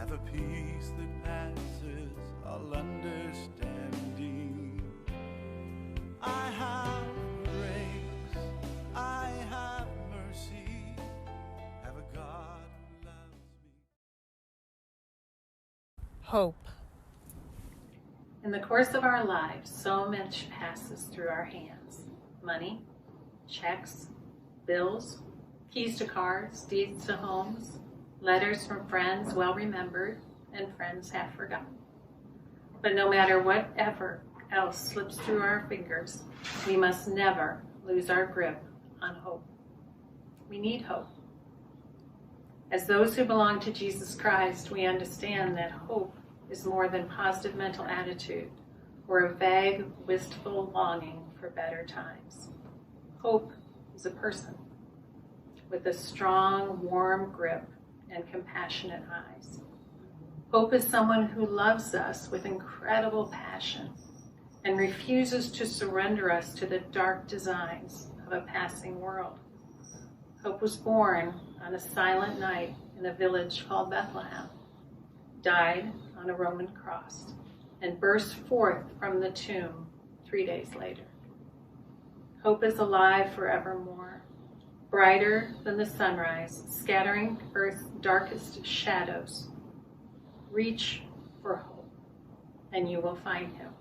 have a peace that passes all understanding. I have grace, I have mercy, have a God who loves me. Hope. In the course of our lives, so much passes through our hands. Money, checks, bills, keys to cars, deeds to homes, letters from friends well remembered and friends half forgotten. But no matter whatever else slips through our fingers, we must never lose our grip on hope. We need hope. As those who belong to Jesus Christ, we understand that hope is more than positive mental attitude or a vague, wistful longing for better times. Hope is a person with a strong, warm grip and compassionate eyes. Hope is someone who loves us with incredible passion and refuses to surrender us to the dark designs of a passing world. Hope was born on a silent night in a village called Bethlehem, died on a Roman cross, and burst forth from the tomb 3 days later. Hope is alive forevermore, brighter than the sunrise, scattering earth's darkest shadows. Reach for hope, and you will find him.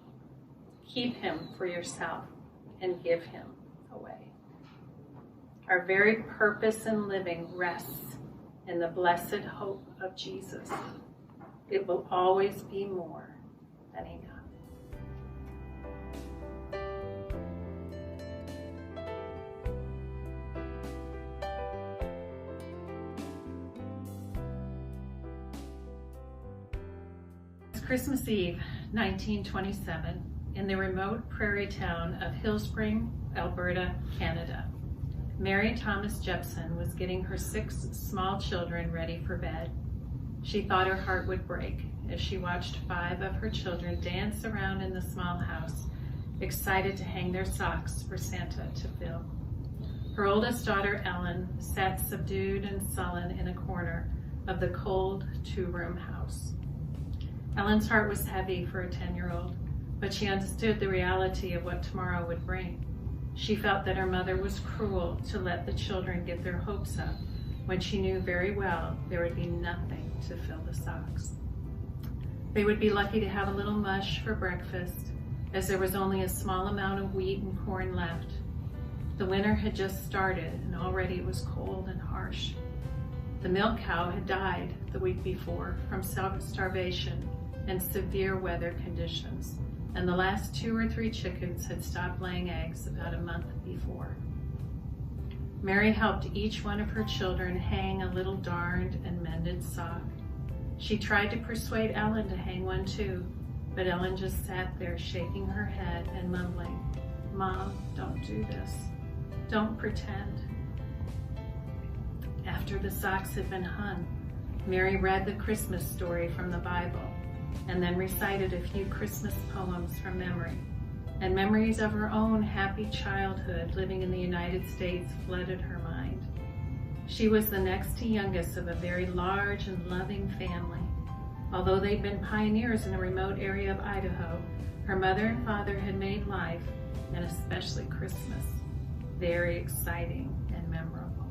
Keep him for yourself, and give him away. Our very purpose in living rests in the blessed hope of Jesus. It will always be more than enough. It's Christmas Eve, 1927, in the remote prairie town of Hillspring, Alberta, Canada. Mary Thomas Jepson was getting her 6 small children ready for bed. She thought her heart would break as she watched 5 of her children dance around in the small house, excited to hang their socks for Santa to fill. Her oldest daughter, Ellen, sat subdued and sullen in a corner of the cold 2-room house. Ellen's heart was heavy for a 10-year-old, but she understood the reality of what tomorrow would bring. She felt that her mother was cruel to let the children get their hopes up when she knew very well there would be nothing to fill the socks. They would be lucky to have a little mush for breakfast, as there was only a small amount of wheat and corn left. The winter had just started, and already it was cold and harsh. The milk cow had died the week before from starvation and severe weather conditions, and the last 2 or 3 chickens had stopped laying eggs about a month before. Mary helped each one of her children hang a little darned and mended sock. She tried to persuade Ellen to hang one too, but Ellen just sat there shaking her head and mumbling, "Mom, don't do this. Don't pretend." After the socks had been hung, Mary read the Christmas story from the Bible and then recited a few Christmas poems from memory. And memories of her own happy childhood living in the United States flooded her mind. She was the next to youngest of a very large and loving family. Although they'd been pioneers in a remote area of Idaho, her mother and father had made life, and especially Christmas, very exciting and memorable.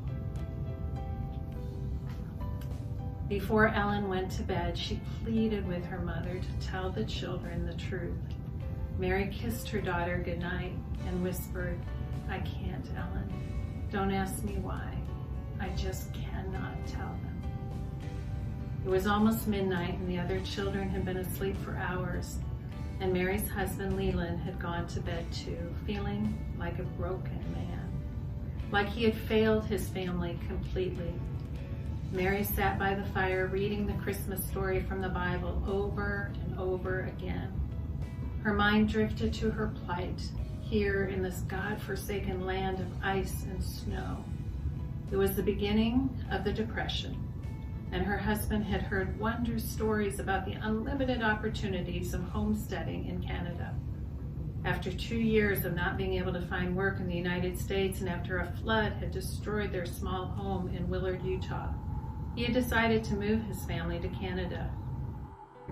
Before Ellen went to bed, she pleaded with her mother to tell the children the truth. Mary kissed her daughter goodnight and whispered, "I can't, Ellen. Don't ask me why. I just cannot tell them." It was almost midnight and the other children had been asleep for hours, and Mary's husband Leland had gone to bed too, feeling like a broken man, like he had failed his family completely. Mary sat by the fire reading the Christmas story from the Bible over and over again. Her mind drifted to her plight here in this God-forsaken land of ice and snow. It was the beginning of the Depression, and her husband had heard wondrous stories about the unlimited opportunities of homesteading in Canada. After 2 years of not being able to find work in the United States and after a flood had destroyed their small home in Willard, Utah, he had decided to move his family to Canada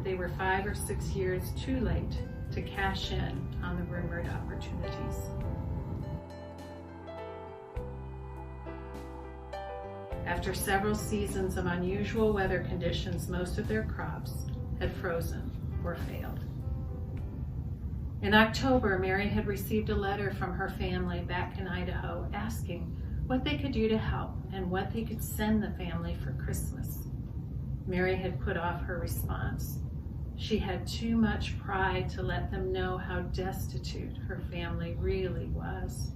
they were 5 or 6 years too late to cash in on the rumored opportunities. After several seasons of unusual weather conditions, most of their crops had frozen or failed. In October, Mary had received a letter from her family back in Idaho asking what they could do to help and what they could send the family for Christmas. Mary had put off her response. She had too much pride to let them know how destitute her family really was.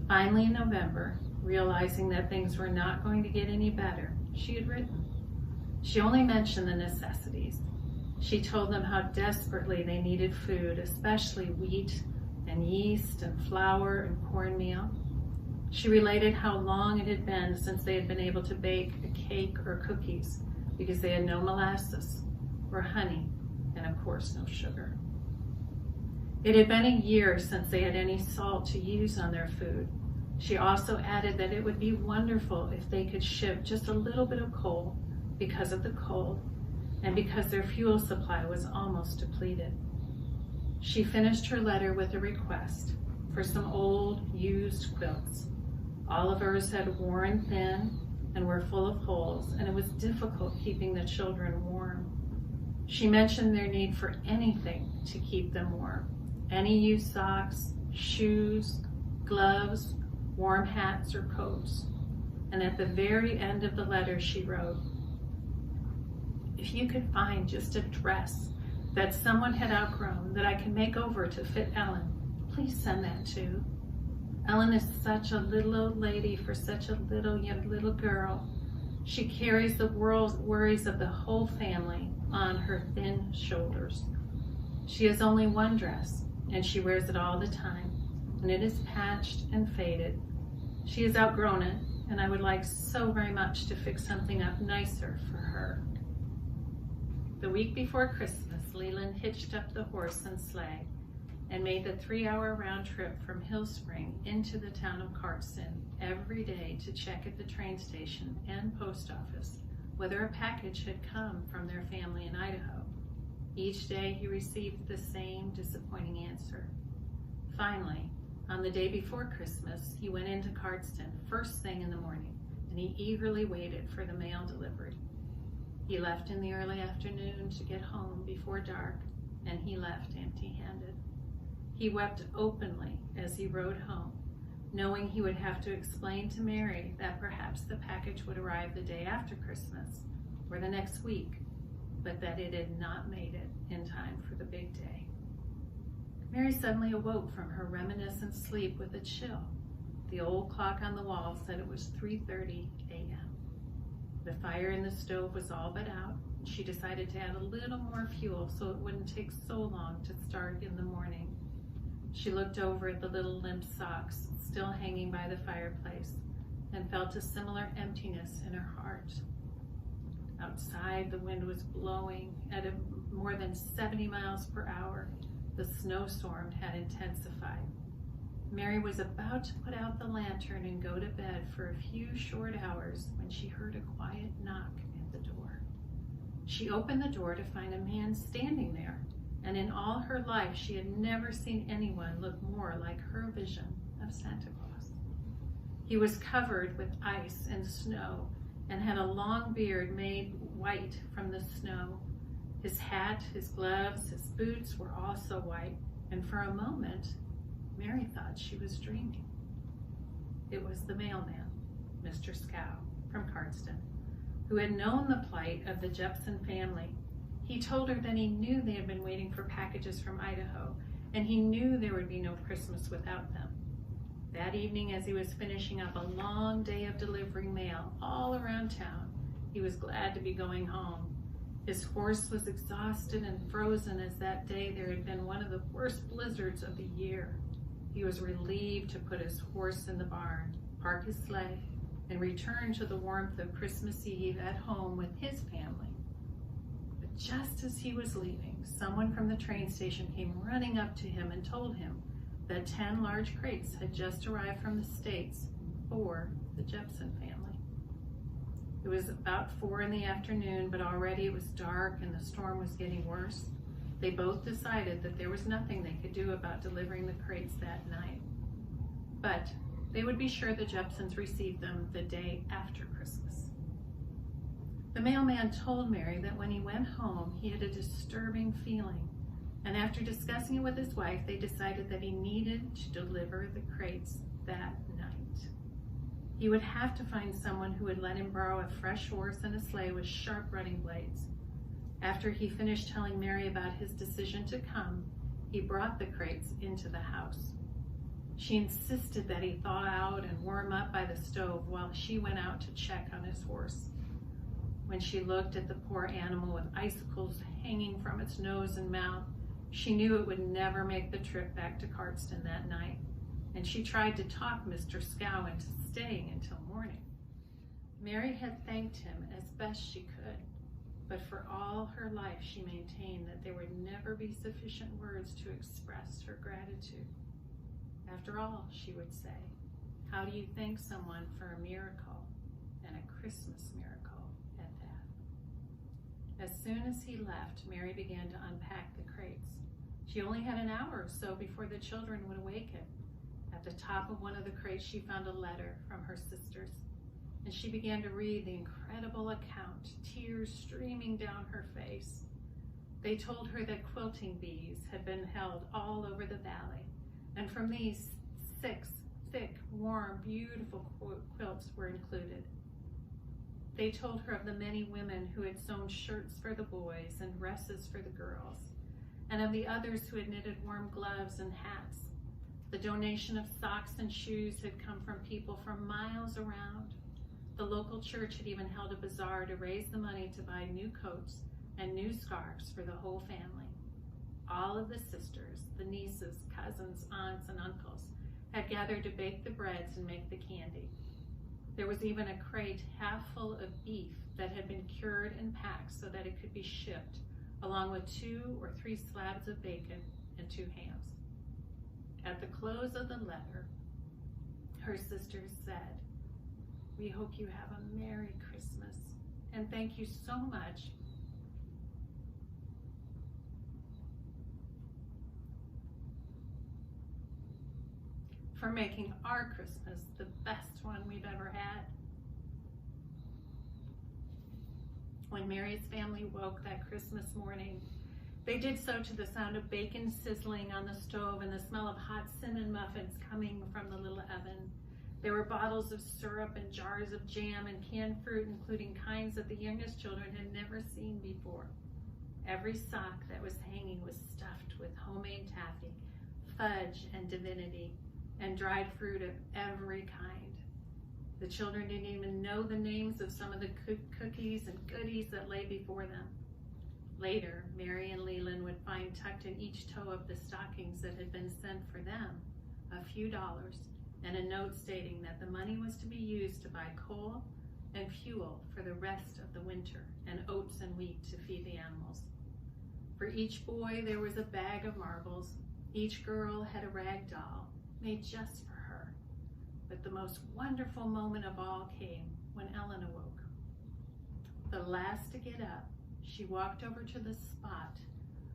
Finally, in November, realizing that things were not going to get any better, she had written. She only mentioned the necessities. She told them how desperately they needed food, especially wheat and yeast and flour and cornmeal. She related how long it had been since they had been able to bake a cake or cookies because they had no molasses or honey and, of course, no sugar. It had been a year since they had any salt to use on their food. She also added that it would be wonderful if they could ship just a little bit of coal because of the cold and because their fuel supply was almost depleted. She finished her letter with a request for some old, used quilts. All of hers had worn thin and were full of holes, and it was difficult keeping the children warm. She mentioned their need for anything to keep them warm. Any used socks, shoes, gloves, warm hats, or coats. And at the very end of the letter, she wrote, "If you could find just a dress that someone had outgrown that I can make over to fit Ellen, please send that too. Ellen is such a little old lady for such a little girl. She carries the worries of the whole family on her thin shoulders. She has only one dress, and she wears it all the time, and it is patched and faded. She has outgrown it, and I would like so very much to fix something up nicer for her." The week before Christmas, Leland hitched up the horse and sleigh and made the 3-hour round trip from Hill Spring into the town of Cardston every day to check at the train station and post office whether a package had come from their family in Idaho. Each day he received the same disappointing answer. Finally, on the day before Christmas, he went into Cardston first thing in the morning, and he eagerly waited for the mail delivery. He left in the early afternoon to get home before dark, and he left empty-handed. He wept openly as he rode home, knowing he would have to explain to Mary that perhaps the package would arrive the day after Christmas or the next week, but that it had not made it in time for the big day. Mary suddenly awoke from her reminiscent sleep with a chill. The old clock on the wall said it was 3:30 a.m. The fire in the stove was all but out. She decided to add a little more fuel so it wouldn't take so long to start in the morning. She looked over at the little limp socks still hanging by the fireplace and felt a similar emptiness in her heart. Outside, the wind was blowing at more than 70 miles per hour. The snowstorm had intensified. Mary was about to put out the lantern and go to bed for a few short hours when she heard a quiet knock at the door. She opened the door to find a man standing there, and in all her life she had never seen anyone look more like her vision of Santa Claus. He was covered with ice and snow and had a long beard made white from the snow. His hat, his gloves, his boots were also white, and for a moment, Mary thought she was dreaming. It was the mailman, Mr. Scow, from Cardston, who had known the plight of the Jepson family. He told her that he knew they had been waiting for packages from Idaho, and he knew there would be no Christmas without them. That evening, as he was finishing up a long day of delivering mail all around town, he was glad to be going home. His horse was exhausted and frozen, as that day there had been one of the worst blizzards of the year. He was relieved to put his horse in the barn, park his sleigh, and return to the warmth of Christmas Eve at home with his family. But just as he was leaving, someone from the train station came running up to him and told him that 10 large crates had just arrived from the States for the Jepson family. It was about 4 in the afternoon, but already it was dark and the storm was getting worse. They both decided that there was nothing they could do about delivering the crates that night. But they would be sure the Jepsons received them the day after Christmas. The mailman told Mary that when he went home, he had a disturbing feeling, and after discussing it with his wife, they decided that he needed to deliver the crates that night. He would have to find someone who would let him borrow a fresh horse and a sleigh with sharp running blades. After he finished telling Mary about his decision to come, he brought the crates into the house. She insisted that he thaw out and warm up by the stove while she went out to check on his horse. When she looked at the poor animal with icicles hanging from its nose and mouth, she knew it would never make the trip back to Cardston that night, and she tried to talk Mr. Scow into staying until morning. Mary had thanked him as best she could, but for all her life she maintained that there would never be sufficient words to express her gratitude. After all, she would say, how do you thank someone for a miracle, and a Christmas miracle at that? As soon as he left, Mary began to unpack the crates. She only had an hour or so before the children would awaken. At the top of one of the crates, she found a letter from her sisters, and she began to read the incredible account, tears streaming down her face. They told her that quilting bees had been held all over the valley, and from these 6 thick, warm, beautiful quilts were included. They told her of the many women who had sewn shirts for the boys and dresses for the girls, and of the others who had knitted warm gloves and hats. The donation of socks and shoes had come from people from miles around. The local church had even held a bazaar to raise the money to buy new coats and new scarves for the whole family. All of the sisters, the nieces, cousins, aunts, and uncles had gathered to bake the breads and make the candy. There was even a crate half full of beef that had been cured and packed so that it could be shipped, along with 2 or 3 slabs of bacon and 2 hams. At the close of the letter, her sisters said, "We hope you have a Merry Christmas, and thank you so much for making our Christmas the best one we've ever had." When Mary's family woke that Christmas morning, they did so to the sound of bacon sizzling on the stove and the smell of hot cinnamon muffins coming from the little oven. There were bottles of syrup and jars of jam and canned fruit, including kinds that the youngest children had never seen before. Every sock that was hanging was stuffed with homemade taffy, fudge and divinity, and dried fruit of every kind. The children didn't even know the names of some of the cookies and goodies that lay before them. Later, Mary and Leland would find tucked in each toe of the stockings that had been sent for them a few dollars and a note stating that the money was to be used to buy coal and fuel for the rest of the winter and oats and wheat to feed the animals. For each boy, there was a bag of marbles. Each girl had a rag doll made just for her. But the most wonderful moment of all came when Ellen awoke. The last to get up, she walked over to the spot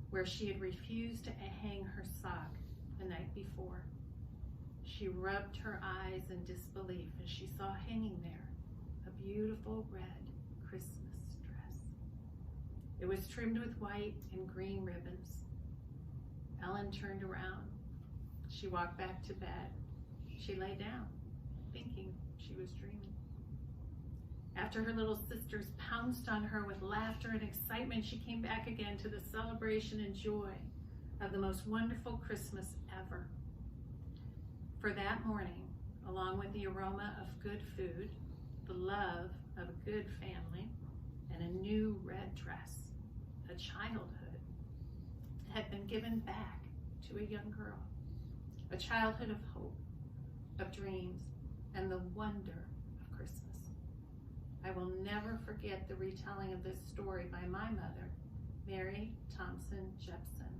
where she had refused to hang her sock the night before. She rubbed her eyes in disbelief as she saw hanging there a beautiful red Christmas dress. It was trimmed with white and green ribbons. Ellen turned around. She walked back to bed. She lay down, thinking she was dreaming. After her little sisters pounced on her with laughter and excitement, she came back again to the celebration and joy of the most wonderful Christmas ever. For that morning, along with the aroma of good food, the love of a good family, and a new red dress, a childhood had been given back to a young girl. A childhood of hope, of dreams, and the wonder of Christmas. I will never forget the retelling of this story by my mother, Mary Thompson Jepson.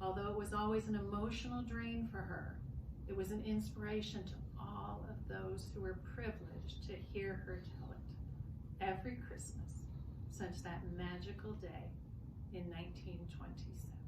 Although it was always an emotional drain for her, it was an inspiration to all of those who were privileged to hear her tell it. every Christmas since that magical day in 1927.